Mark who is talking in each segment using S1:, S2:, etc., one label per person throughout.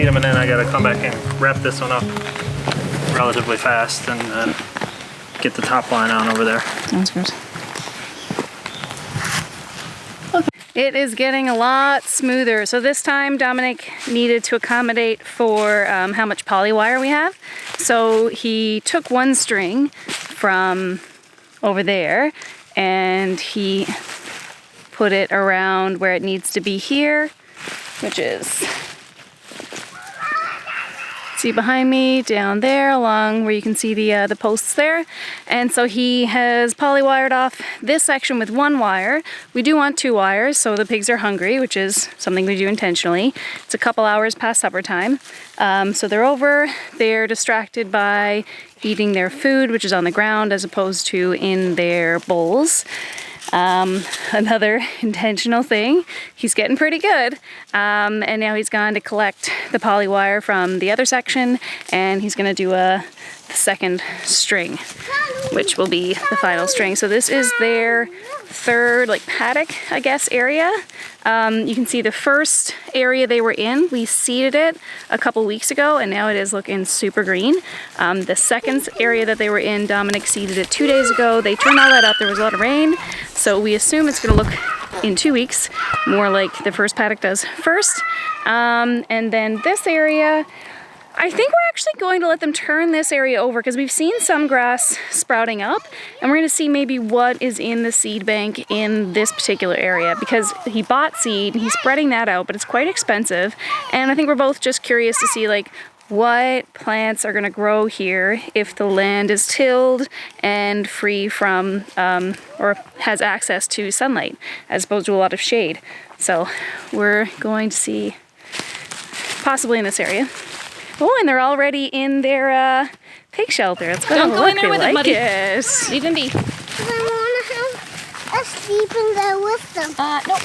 S1: them, and then I gotta come back and wrap this one up relatively fast and get the top line on over there.
S2: Sounds good. Okay. It is getting a lot smoother. So this time Dominic needed to accommodate for how much poly wire we have. So he took one string from over there and he put it around where it needs to be here, which is, see behind me, down there, along where you can see the posts there. And so he has poly-wired off this section with one wire. We do want 2 wires, so the pigs are hungry, which is something we do intentionally. It's a couple hours past supper time. So they're over, they're distracted by eating their food, which is on the ground, as opposed to in their bowls. Another intentional thing, he's getting pretty good, and now he's gone to collect the poly wire from the other section, and he's going to do the second string, which will be the final string. So this is their third paddock, I guess, area. You can see the first area they were in, we seeded it a couple weeks ago, and now it is looking super green. The second area that they were in, Dominic seeded it 2 days ago. They turned all that up, there was a lot of rain, so we assume it's going to look in 2 weeks more like the first paddock does first. And then this area, I think we're actually going to let them turn this area over because we've seen some grass sprouting up, and we're going to see maybe what is in the seed bank in this particular area, because he bought seed and he's spreading that out, but it's quite expensive. And I think we're both just curious to see what plants are going to grow here if the land is tilled and free from or has access to sunlight as opposed to a lot of shade. So we're going to see possibly in this area. Oh, and they're already in their pig shelter. It's gonna
S3: Don't go in there with it, buddy.
S2: Leave them be.
S4: I want to have a sleep in there with them.
S2: Nope.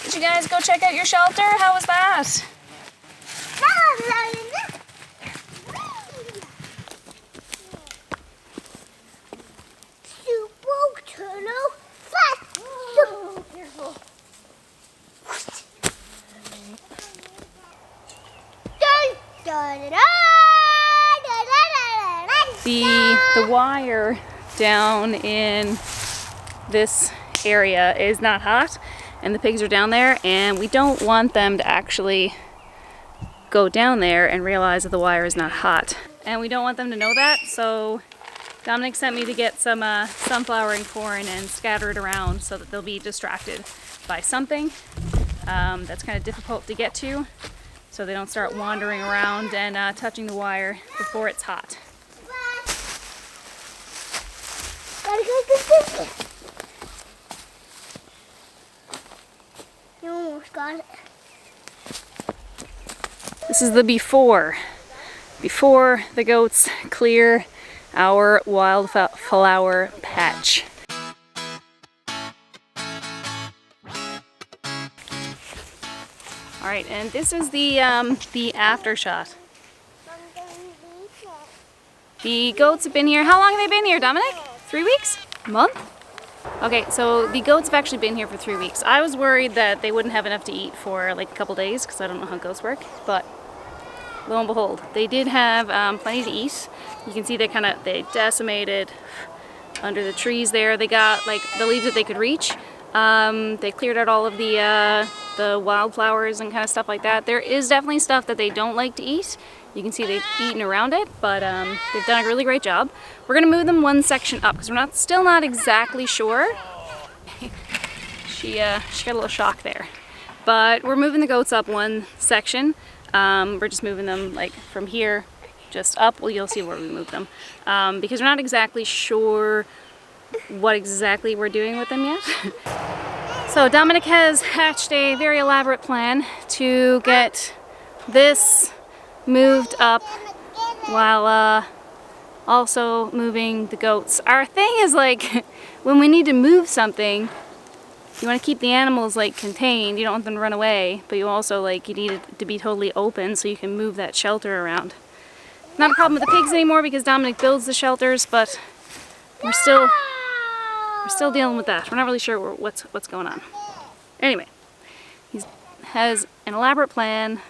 S2: Did you guys go check out your shelter? How was that?
S4: Super turtle.
S2: The wire down in this area is not hot, and the pigs are down there, and we don't want them to actually go down there and realize that the wire is not hot. And we don't want them to know that, so Dominic sent me to get some sunflower and corn and scatter it around so that they'll be distracted by something that's kind of difficult to get to, so they don't start wandering around and touching the wire before it's hot.
S4: You almost got it.
S2: This is the before the goats clear our wildflower patch. All right, and this is the after shot. The goats have been here. How long have they been here, Dominic? 3 weeks? A month? Okay, so the goats have actually been here for 3 weeks. I was worried that they wouldn't have enough to eat for a couple days because I don't know how goats work, but lo and behold, they did have plenty to eat. You can see they decimated under the trees there. They got the leaves that they could reach. They cleared out all of the wildflowers and kind of stuff like that. There is definitely stuff that they don't like to eat. You can see they've eaten around it, but they've done a really great job. We're gonna move them one section up because we're still not exactly sure. she got a little shock there, but we're moving the goats up one section. We're just moving them from here just up. Well, you'll see where we move them because we're not exactly sure what exactly we're doing with them yet. So Dominic has hatched a very elaborate plan to get this moved up while also moving the goats. Our thing is when we need to move something, you want to keep the animals contained. You don't want them to run away, but you also you need it to be totally open so you can move that shelter around. Not a problem with the pigs anymore because Dominic builds the shelters, but we're still dealing with that. We're not really sure what's going on. Anyway, he has an elaborate plan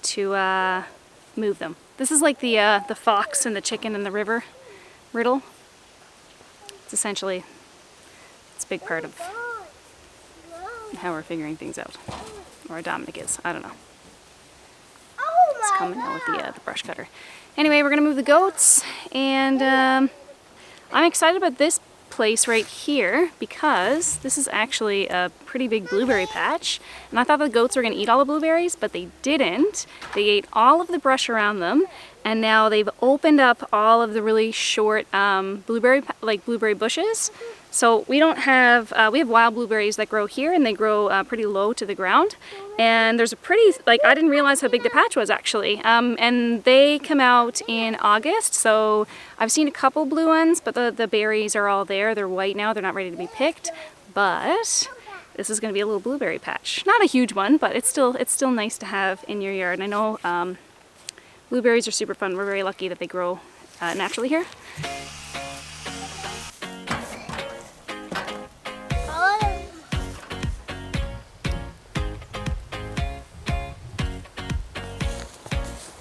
S2: to move them. This is like the fox and the chicken in the river riddle. It's essentially, it's a big part of how we're figuring things out. Or Dominic is, I don't know. It's coming out with the brush cutter. Anyway, we're gonna move the goats, and I'm excited about this place right here because this is actually a pretty big blueberry patch, and I thought the goats were going to eat all the blueberries, but they didn't. They ate all of the brush around them, and now they've opened up all of the really short blueberry bushes. So we don't have, we have wild blueberries that grow here, and they grow pretty low to the ground. And there's a pretty, I didn't realize how big the patch was actually. And they come out in August, so I've seen a couple blue ones, but the berries are all there. They're white now, they're not ready to be picked. But this is gonna be a little blueberry patch. Not a huge one, but it's still nice to have in your yard. And I know blueberries are super fun. We're very lucky that they grow naturally here.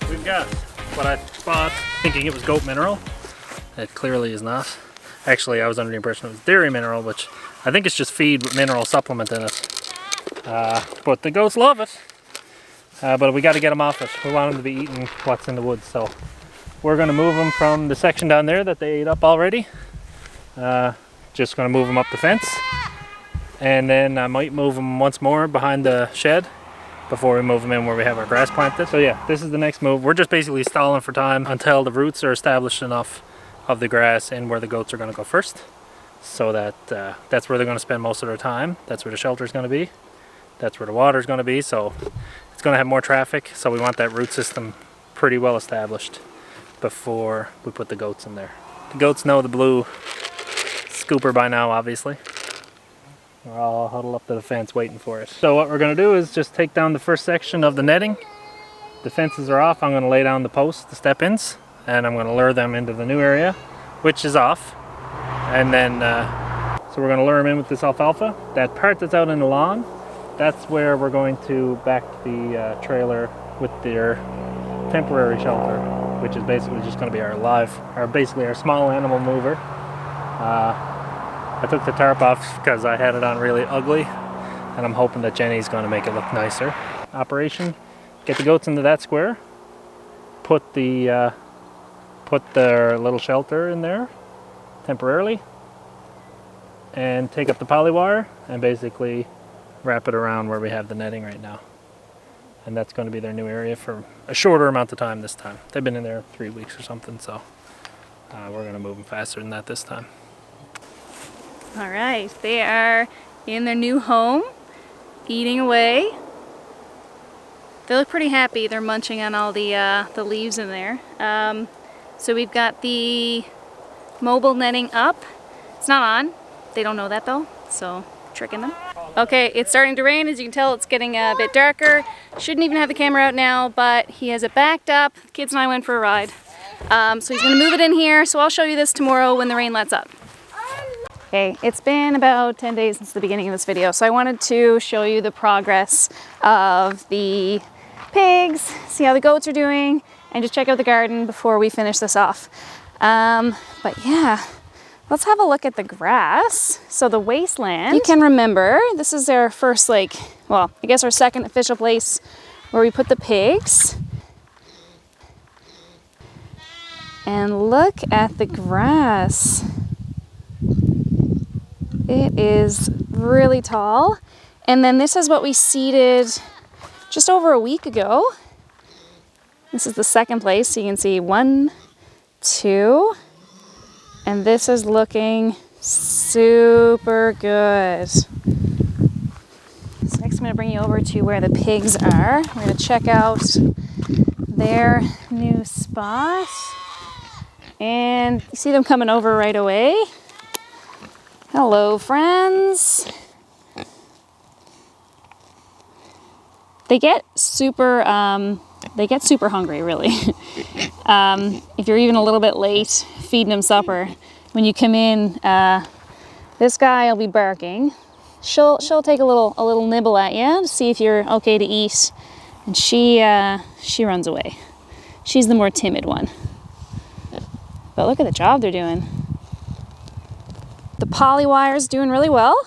S1: We've got what I bought thinking it was goat mineral. It clearly is not. Actually, I was under the impression it was dairy mineral, which I think it's just feed with mineral supplement in it. But the goats love it. But we got to get them off it. We want them to be eating what's in the woods. So we're going to move them from the section down there that they ate up already. Just going to move them up the fence. And then I might move them once more behind the shed before we move them in where we have our grass planted. So yeah, this is the next move. We're just basically stalling for time until the roots are established enough of the grass and where the goats are going to go first. So that that's where they're going to spend most of their time. That's where the shelter is going to be. That's where the water is going to be. So it's going to have more traffic. So we want that root system pretty well established before we put the goats in there. The goats know the blue scooper by now, obviously. We're all huddled up to the fence waiting for it. So what we're going to do is just take down the first section of the netting. The fences are off. I'm going to lay down the posts, the step-ins, and I'm going to lure them into the new area, which is off. And then, so we're going to lure them in with this alfalfa. That part that's out in the lawn, that's where we're going to back the trailer with their temporary shelter, which is basically just going to be basically our small animal mover. I took the tarp off because I had it on really ugly, and I'm hoping that Jenny's going to make it look nicer. Operation: get the goats into that square, put their little shelter in there temporarily, and take up the poly wire and basically wrap it around where we have the netting right now. And that's going to be their new area for a shorter amount of time this time. They've been in there 3 weeks or something, so we're going to move them faster than that this time.
S2: All right, they are in their new home, eating away. They look pretty happy. They're munching on all the leaves in there. So we've got the mobile netting up. It's not on. They don't know that though, so tricking them. Okay, it's starting to rain. As you can tell, it's getting a bit darker. Shouldn't even have the camera out now, but he has it backed up. The kids and I went for a ride. So he's gonna move it in here, so I'll show you this tomorrow when the rain lets up. Okay, it's been about 10 days since the beginning of this video, so I wanted to show you the progress of the pigs, see how the goats are doing, and just check out the garden before we finish this off. But yeah, let's have a look at the grass. So the wasteland, you can remember, this is our first, well, I guess our second official place where we put the pigs. And look at the grass. It is really tall. And then this is what we seeded just over a week ago. This is the second place, so you can see 1, 2, and this is looking super good. So next I'm going to bring you over to where the pigs are. We're going to check out their new spot. And you see them coming over right away. Hello, friends. They get super hungry, really. If you're even a little bit late feeding them supper, when you come in, this guy will be barking. She'll take a little nibble at you to see if you're okay to eat, And she runs away. She's the more timid one. But look at the job they're doing. The poly wire's doing really well.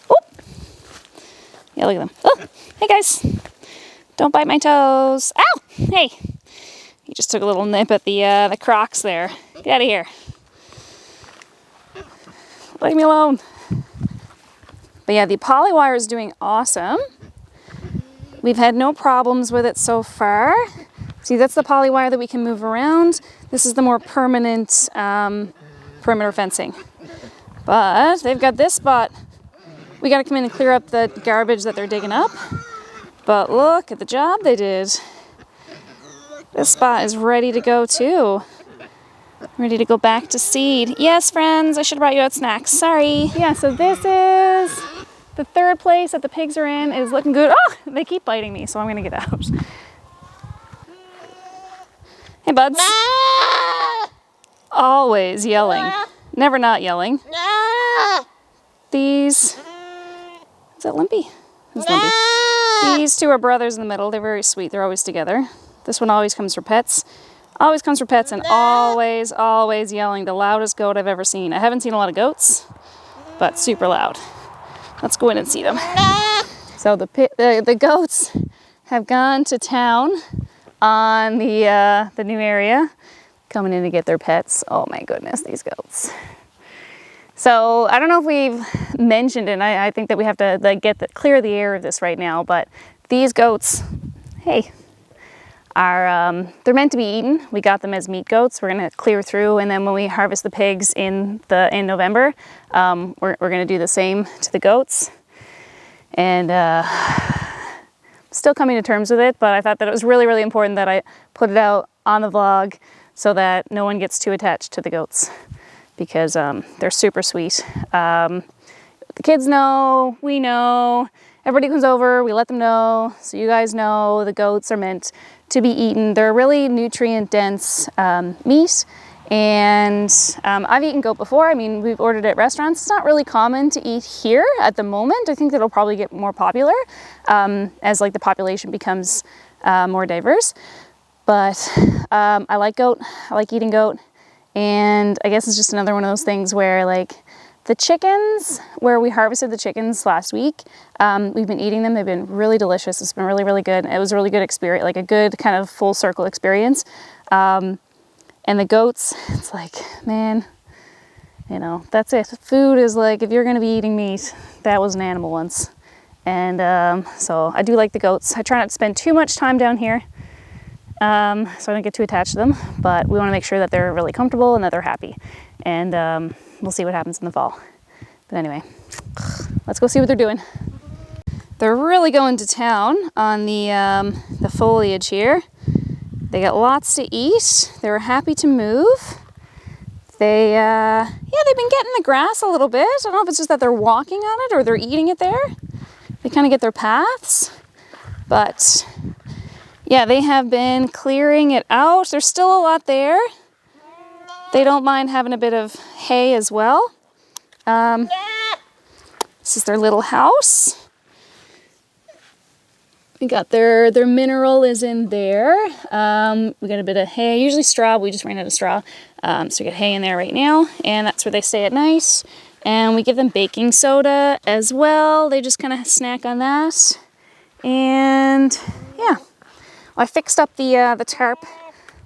S2: Oh! Yeah, look at them. Oh, hey guys. Don't bite my toes. Ow! Hey! He just took a little nip at the Crocs there. Get out of here. Leave me alone. But yeah, the poly wire is doing awesome. We've had no problems with it so far. See, that's the poly wire that we can move around. This is the more permanent perimeter fencing. But they've got this spot. We got to come in and clear up the garbage that they're digging up. But look at the job they did. This spot is ready to go too. Ready to go back to seed. Yes, friends, I should have brought you out snacks. Sorry. Yeah, so this is the third place that the pigs are in. It is looking good. Oh, they keep biting me, so I'm gonna get out. Hey, buds. Always yelling. Never not yelling. These... Is that Limpy? It's Limpy. These two are brothers in the middle. They're very sweet. They're always together. This one always comes for pets. Always comes for pets and always, always yelling. The loudest goat I've ever seen. I haven't seen a lot of goats, but super loud. Let's go in and see them. So the goats have gone to town on the new area, coming in to get their pets. Oh my goodness, these goats. So I don't know if we've mentioned it, and I think that we have to clear the air of this right now, but these goats, hey, are they're meant to be eaten. We got them as meat goats. We're gonna clear through, and then when we harvest the pigs in November, we're gonna do the same to the goats. And still coming to terms with it, but I thought that it was really, really important that I put it out on the vlog so that no one gets too attached to the goats, because they're super sweet. The kids know, we know, everybody comes over, we let them know, so you guys know the goats are meant to be eaten. They're really nutrient-dense meat, and I've eaten goat before. I mean, we've ordered at restaurants. It's not really common to eat here at the moment. I think that'll probably get more popular as like the population becomes more diverse. But I like goat, I like eating goat, and I guess it's just another one of those things where like the chickens, where we harvested the chickens last week, we've been eating them. They've been really delicious. It's been really, really good. It was a really good experience, like a good kind of full circle experience. And the goats, it's like, man, you know, that's it. Food is like, if you're going to be eating meat, that was an animal once. And so I do like the goats. I try not to spend too much time down here, so I don't get too attached to them. But we want to make sure that they're really comfortable and that they're happy. And we'll see what happens in the fall. But anyway, let's go see what they're doing. They're really going to town on the foliage here. They got lots to eat. They were happy to move. They've been getting the grass a little bit. I don't know if it's just that they're walking on it or they're eating it there. They kind of get their paths. But yeah, they have been clearing it out. There's still a lot there. They don't mind having a bit of hay as well. This is their little house. We got their mineral is in there. We got a bit of hay, usually straw. We just ran out of straw. So we got hay in there right now, and that's where they stay at night. And we give them baking soda as well. They just kind of snack on that. And yeah, well, I fixed up the tarp.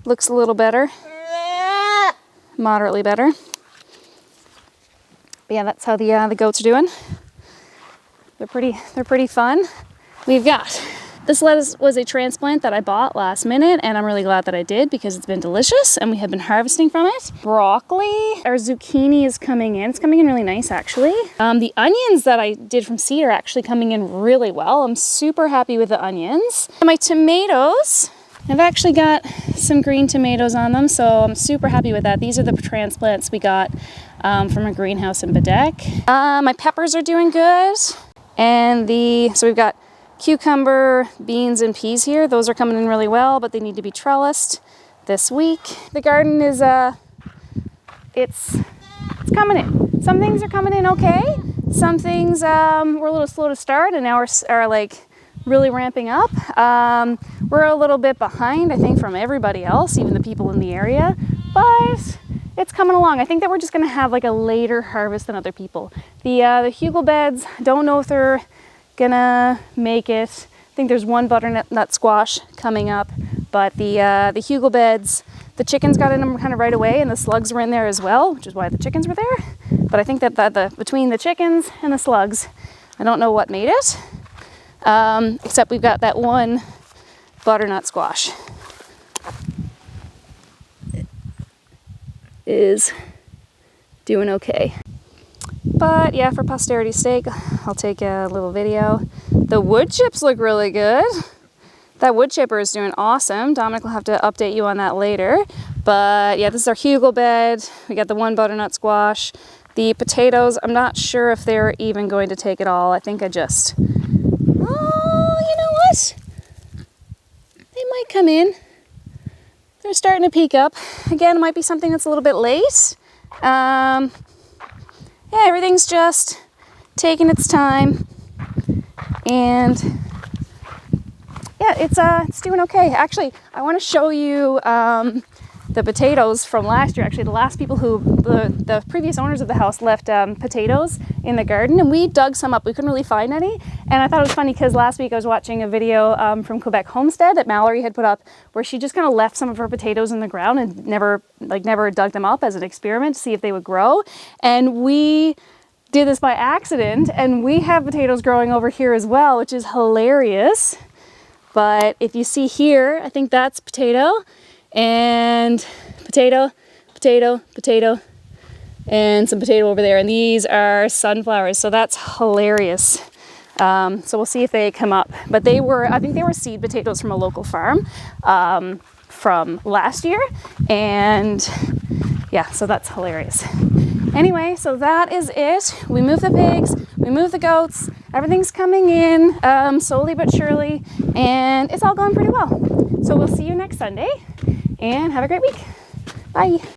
S2: Looks a little better, moderately better. But yeah, that's how the goats are doing. They're pretty fun. We've got, this lettuce was a transplant that I bought last minute, and I'm really glad that I did because it's been delicious and we have been harvesting from it. Broccoli, our zucchini is coming in. It's coming in really nice, actually. The onions that I did from seed are actually coming in really well. I'm super happy with the onions. And my tomatoes, I've actually got some green tomatoes on them, so I'm super happy with that. These are the transplants we got from a greenhouse in Bedeck. My peppers are doing good. And so we've got cucumber, beans, and peas here. Those are coming in really well, but they need to be trellised this week. The garden is, it's coming in. Some things are coming in okay. Some things were a little slow to start, and now are like really ramping up. We're a little bit behind, I think, from everybody else, even the people in the area, but it's coming along. I think that we're just gonna have like a later harvest than other people. The hugel beds, don't know if they're gonna make it. I think there's one butternut squash coming up, but the hugel beds, the chickens got in them kind of right away, and the slugs were in there as well, which is why the chickens were there. But I think that between the chickens and the slugs, I don't know what made it, except we've got that one butternut squash. It is doing okay. But yeah, for posterity's sake, I'll take a little video. The wood chips look really good. That wood chipper is doing awesome. Dominic will have to update you on that later. But yeah, this is our hugel bed. We got the one butternut squash. The potatoes, I'm not sure if they're even going to take it all. I think I just... Oh, you know what? They might come in. They're starting to peak up. Again, it might be something that's a little bit late. Yeah, everything's just taking its time. And yeah, it's doing okay. Actually, I want to show you the potatoes from last year. Actually, the last people who, the previous owners of the house left potatoes in the garden, and we dug some up. We couldn't really find any, and I thought it was funny because last week I was watching a video from Quebec Homestead that Mallory had put up, where she just kind of left some of her potatoes in the ground and never dug them up as an experiment to see if they would grow. And we did this by accident, and we have potatoes growing over here as well, which is hilarious. But if you see here, I think that's potato, and potato, potato, potato, and some potato over there. And these are sunflowers, so that's hilarious. So we'll see if they come up. But I think they were seed potatoes from a local farm from last year. And yeah, so that's hilarious. Anyway, so that is it. We moved the pigs, we moved the goats, everything's coming in slowly but surely, and it's all going pretty well. So we'll see you next Sunday, and have a great week. Bye.